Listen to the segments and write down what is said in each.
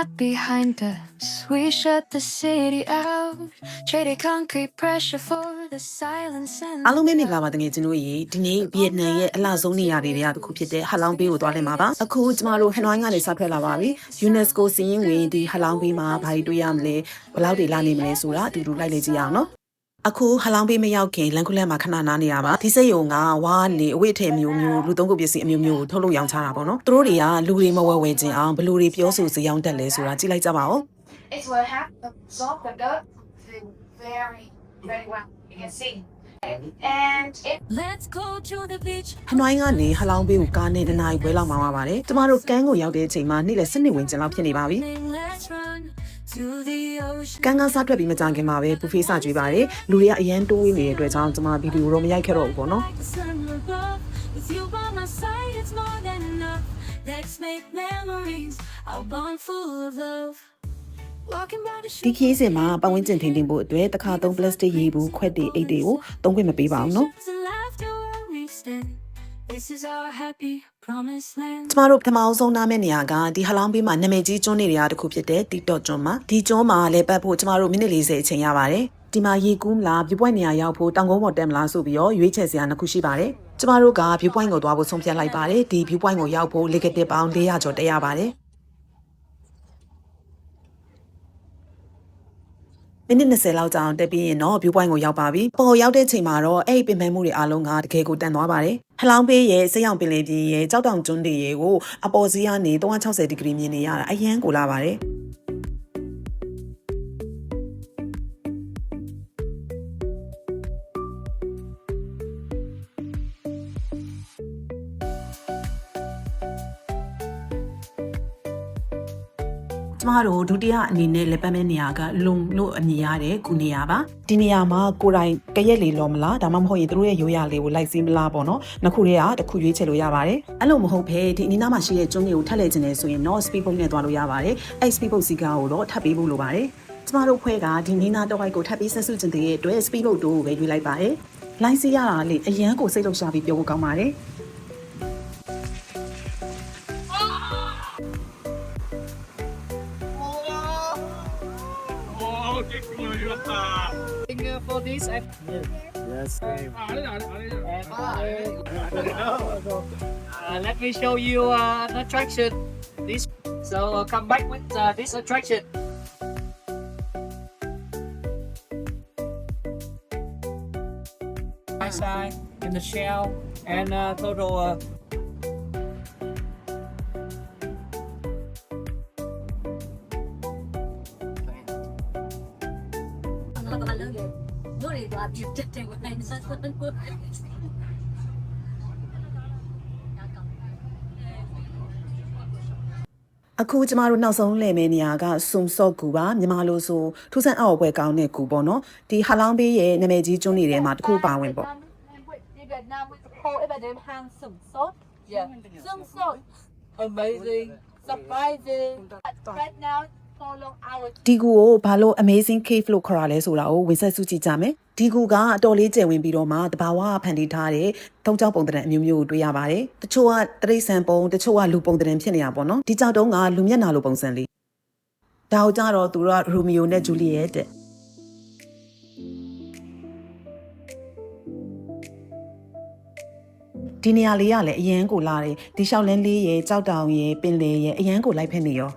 got behind us. We shut the city out. Traded concrete pressure for the silence and အားလုံးပဲမင်္ဂလာပါတကယ်ကျွန်တော်ရေဒီနေ့ဗီယက်နမ်ရဲ့အလှဆုံးနေရာတွေတွေကတစ်ခုဖြစ်တဲ့ဟလောင်ဘေးကိုသွားလည်မှာပါအခုကျမတို့ဟနွိုင်းကနေစထွက်လာပါပြီ UNESCO စီးရင်ဝင်ဒီဟလောင်ဘေးမှာဘာတွေတွေ့ရမလဲဘယ်လောက်တွေလာနေမလဲဆိုတာအတူတူလိုက်လေကြည့်အောင်နော်အခုဟလောင်ဘေးမရောက်ခင်လန်ကူလန်မှာခဏနားနေရပါဒီစိတ်ယုံကဝါနေအဝတ်ထည်မျိုးလူသုံးကုန်ပစ္စည်းအမျိုးမျိုးကိုထုတ်လို့ရောင်းချတာပေါ့နော်သူတို့တွေကလူတွေမဝဲခြင်းအောင်ဘယ်လိုတွေပြောဆိုစရောင်းတတ်လဲဆိုတာကြည့်လိုက်ကြပါဦး It's what happened. Absorb the dirt very, very well. You can see. And it let's go to the beach. ဟနွိုင်းကနေဟလောင်ဘေးကိုကားနဲ့တနားရီပွဲလောက်မှာပါပါတယ်ကျမတို့ကန်းကိုရောက်တဲ့အချိန်မှာနေ့လယ်7:00ဝင်ကျင်လောက်ဖြစ်နေပါပြီ Let's run to the ocean. ကန်းကားစားထွက်ပြီးမကြခင်မှာပဲဘူဖေးစကြွေးပါတယ်လူတွေကအရန်တိုးနေတဲ့အတွက်ကြောင့်ကျမဗီဒီယိုတော့မရိုက်ခဲ့တော့ဘူးပေါ့နော် Like the sun above. With you by my side, it's more than enough. Let's make memories. Our bond full of love. Walking by the ဒီ shore. ခီးစင်မှာပတ်ဝန်းကျင်ထိန်းသိမ်းဖို့အတွက်တစ်ခါသုံးပလတ်စတစ်ရေဘူးခွက်တွေအိတ်တွေကိုသုံးခွင့်မပေးပါဘူးနော် And laughter where we stand. This is our happy promised land. ကျမတို့ပထမအောင်ဆုံးနားမယ့်နေရာကဒီဟလောင်ဘေးမှာနာမည်ကြီးကျွန်းတွေကတစ်ခုဖြစ်တဲ့တီတော့ကျွန်းမှာဒီကျွန်းမှာလဲပတ်ဖို့ကျမတို့မိနစ်40အချိန်ရပါတယ်ဒီမှာရေကူးမလား view point နေရာရောက်ဖို့တောင်ကုန်းပေါ်တက်မလားဆိုပြီးတော့ရွေးချယ်စရာနှစ်ခုရှိပါတယ်ကျမတို့က view point ကိုသွားဖို့ဆုံးဖြတ်လိုက်ပါတယ်ဒီ view point ကိုရောက်ဖို့လေကတစ်ပေါင်း400ကျော်တက်ရပါတယ်မိနစ်20လောက်ကြာအောင်တက်ပြီးရင်တော့ view point ကိုရောက်ပါပြီပေါ်ရောက်တဲ့ချိန်မှာတော့အဲ့ဒီပင်ပန်းမှုတွေအားလုံးကတကယ်ကိုတန်သွားပါတယ်ဟလောင်ဘေးရဲ့စိတ်ရောင်ပင်လေပြင်းရဲ့ကြောက်တောင်ကျွန်းတွေရဲ့ကိုအပေါ်စီးကနေ360ဒီဂရီမြင်နေရတာအရန်ကိုလာပါတယ်ကျမတို့ဒုတိယအနေနဲ့လက်ပတ်မဲ့နေရာကလုံလို့အမည်ရတဲ့ကူနေရာပါဒီနေရာမှာကိုယ်တိုင်ကရက်လေးလော်မလားဒါမှမဟုတ်ရင်တို့ရဲ့ရိုးရာလေးကိုလိုက်စီးမလားပေါ့နော်နှစ်ခုတည်းကတစ်ခုရွေးချယ်လို့ရပါတယ်အဲ့လိုမဟုတ်ဘဲဒီအနီးနားမှာရှိတဲ့ကျွန်းတွေကိုထပ်လှည့်ခြင်းနဲ့ဆိုရင်တော့ speed boat နဲ့သွားလို့ရပါတယ်အဲ့ speed boat စီကားကိုတော့ထပ်ပေးဖို့လိုပါတယ်ကျမတို့ဖွဲ့ကဒီနီးနားတော့ဟိုက်ကိုထပ်ပြီးဆက်စုခြင်းတဲ့အတွက် speed boat တို့ကိုပဲရွေးလိုက်ပါတယ်လိုင်းစီးရတာလေအရန်ကိုစိတ်လှုပ်ရှားပြီးပြောဖို့ကောင်းပါတယ် For this, Yes, same. let me show you an attraction. This, so come back with this attraction. My side in the shell and total. Nobody got you to take what I said. အခုကျမတို့နောက်ဆုံးလည်မယ့်နေရာကစုံစော့ကူပါမြန်မာလိုဆိုထူးဆန်းအောက်ပွဲကောင်းတဲ့ကူပေါ့နော်ဒီဟာလောင်ဘေးရဲ့နာမည်ကြီးကျွန်းတွေထဲမှာတစ်ခုပါဝင်ပေါ့ Việt Nam with the whole Ibadan hand sum sốt. Yeah. Sum sốt. Amazing. Surprising. Right now, for long hours. ဒီကူကိုဘာလို့ amazing cave လို့ခေါ်ရလဲဆိုတာကိုဝင်ဆက်စုကြည့်ကြမယ်ဒီကူကအတော်လေးကျယ်ဝင်ပြီးတော့မှတဘာဝဖန်တီးထားတဲ့သုံးချောင်းပုံသဏ္ဍာန်အမျိုးမျိုးကိုတွေ့ရပါတယ်တချို့ကတရိတ်ဆန်ပုံတချို့ကလူပုံသဏ္ဍာန်ဖြစ်နေတာပေါ့နော်ဒီကြောက်တုံးကလူမျက်နှာလိုပုံစံလေးဒါကိုကြတော့သူတို့ကရိုမီယိုနဲ့ဂျူလီယက်တဲ့ဒီနေရာလေးကလည်းအရန်ကိုလာတယ်ဒီလျှောက်လန်းလေးရဲ့ကြောက်တောင်ရဲ့ပင်လေရဲ့အရန်ကိုလိုက်ဖက်နေရော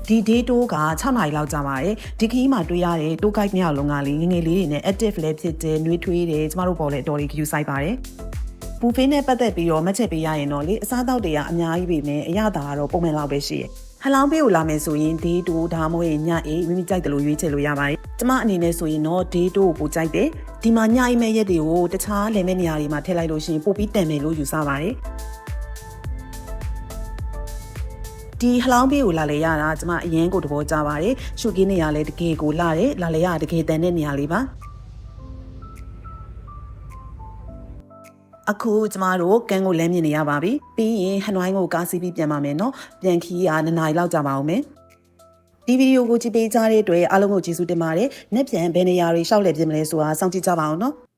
ဒီ day တိုးက6နာရီလောက်ကြာပါတယ်ဒီခီးမှာတွေ့ရတဲ့တိုး guide မြောက်လုံးကလေငငယ်လေးတွေနဲ့ active လည်းဖြစ်တယ်နှွေးထွေးတယ်ကျမတို့ပေါ်လည်းအတော်လေး queue ဆိုင်ပါတယ်ပူဖေးနဲ့ပတ်သက်ပြီးတော့မှတ်ချက်ပေးရရင်တော့လေအစားအသောက်တွေကအများကြီးပဲနဲ့အရသာကတော့ပုံမှန်လောက်ပဲရှိရယ်ဟလောင်ဘေးကိုလာမယ်ဆိုရင် day တိုးဒါမှမဟုတ်ရင်ညအေးမိမိကြိုက်တယ်လို့ရွေးချယ်လို့ရပါတယ်ကျမအနေနဲ့ဆိုရင်တော့ day တိုးကိုပိုကြိုက်တယ်ဒီမှာညအိမ်မဲ့ရက်တွေကိုတခြားလည်မဲ့နေရာတွေမှာထည့်လိုက်လို့ရှိရင်ပိုပြီးတန်မယ်လို့ယူဆပါတယ်ဒီဟလောင်ဘေးကိုလာလေရတာကျမအရင်ကိုတဘောကြပါတယ်ရှုကင်းနေရလဲတကယ်ကိုလာတယ်လာလေရတကယ်တန်တဲ့နေရာလေးပါအခုကျမတို့ကန်းကိုလမ်းမြင်နေရပါပြီပြီးရင်ဟနွိုင်းကိုကားစီးပြီးပြန်ပါမယ်နော်ပြန်ခီးရ2နာရီလောက်ကြာပါအောင်မယ်ဒီဗီဒီယိုကိုကြည့်ပေးကြတဲ့အတွက်အားလုံးကိုကျေးဇူးတင်ပါတယ်။နေ့ပြန်ဘယ်နေရာတွေရှောက်လည်ပြင်မလဲဆိုတာစောင့်ကြည့်ကြပါအောင်နော်။